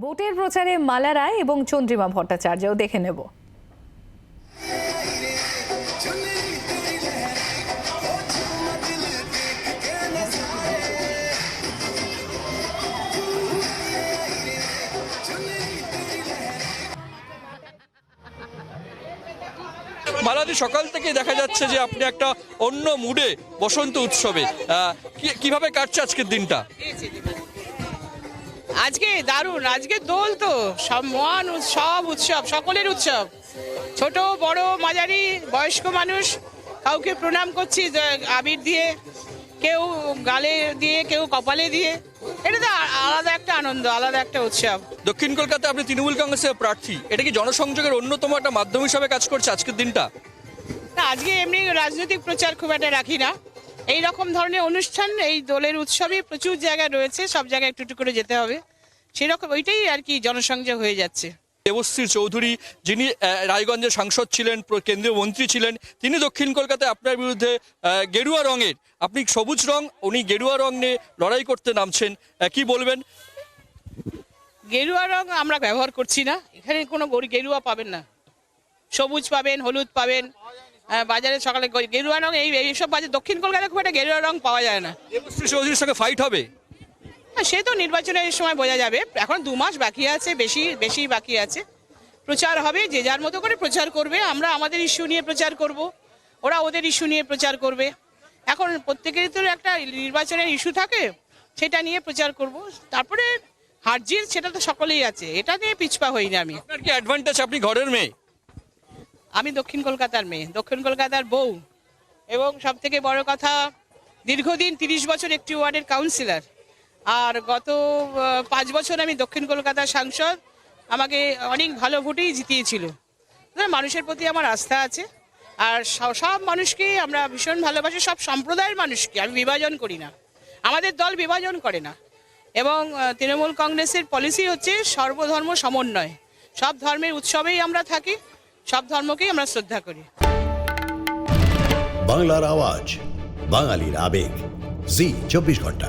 ভোটের প্রচারে মালা রায় এবং চন্দ্রিমা ভট্টাচার্যও দেখে নেব। মালাদি, সকাল থেকে দেখা যাচ্ছে যে আপনি একটা অন্য মুডে বসন্ত উৎসবে কিভাবে কাটছে আজকের দিনটা? আজকে দারুণ, আজকে দোল তো সব মহান সব উৎসব, সকলের উৎসব, ছোট বড় মাঝারি বয়স্ক মানুষ কাউকে প্রণাম করছি আবির দিয়ে, কেউ গালে দিয়ে, কেউ কপালে দিয়ে। এটা তো আলাদা একটা আনন্দ, আলাদা একটা উৎসব। দক্ষিণ কলকাতায় আপনি তৃণমূল কংগ্রেসের প্রার্থী, এটা কি জনসংযোগের অন্যতম একটা মাধ্যম হিসাবে কাজ করছে আজকের দিনটা? না, আজকে এমনি রাজনৈতিক প্রচার খুব একটা রাখি না। এই রকম ধরনের অনুষ্ঠান এই দোলের উৎসবে প্রচুর জায়গায় রয়েছে, সব জায়গায় একটু একটু করে যেতে হবে, সেরকম ওইটাই আর কি জনসংযোগ হয়ে যাচ্ছে। দেবশ্রী চৌধুরী, যিনি রায়গঞ্জের সাংসদ ছিলেন, কেন্দ্রীয় মন্ত্রী ছিলেন, তিনি দক্ষিণ কলকাতায় আপনার বিরুদ্ধে গেরুয়া রঙের, আপনি সবুজ রং, উনি গেরুয়া রং নিয়ে লড়াই করতে নামছেন, কি বলবেন? গেরুয়া রং আমরা ব্যবহার করছি না, এখানে কোনো গেরুয়া পাবেন না। সবুজ পাবেন, হলুদ পাবেন, বাজারে সকালে গেরুয়া রং এইসব বাজার, দক্ষিণ কলকাতায় খুব একটা গেরুয়া রং পাওয়া যায় না। দেবশ্রী চৌধুরীর সঙ্গে ফাইট হবে? সে তো নির্বাচনের সময় বোঝা যাবে, এখন 2 মাস বাকি আছে, বেশি বাকি আছে। প্রচার হবে, যে যার মতো করে প্রচার করবে, আমরা আমাদের ইস্যু নিয়ে প্রচার করব, ওরা ওদের ইস্যু নিয়ে প্রচার করবে। এখন প্রত্যেকেরই তো একটা নির্বাচনের ইস্যু থাকে, সেটা নিয়ে প্রচার করব। তারপরে হার জিত সেটা তো সকলেই আছে, এটা নিয়ে পিছপা হইনি আমি। আপনার কি অ্যাডভান্টেজ, আপনি ঘরের মেয়ে? আমি দক্ষিণ কলকাতার মেয়ে, দক্ষিণ কলকাতার বউ, এবং সব থেকে বড় কথা দীর্ঘদিন 30 বছর একটি ওয়ার্ডের কাউন্সিলর, আর গত 5 বছর আমি দক্ষিণ কলকাতার সাংসদ। আমাকে অনেক ভালো ভোটেই জিতিয়েছিল। মানুষের প্রতি আমার আস্থা আছে, আর সব মানুষকেই আমরা ভীষণ ভালোবাসি, সব সম্প্রদায়ের মানুষকে আমি বিভাজন করি না, আমাদের দল বিভাজন করে না। এবং তৃণমূল কংগ্রেসের পলিসি হচ্ছে সর্বধর্ম সমন্বয়, সব ধর্মের উৎসবেই আমরা থাকি, সব ধর্মকেই আমরা শ্রদ্ধা করি। বাংলার আওয়াজ, বাঙালির আবেগ, জি 24 ঘন্টা।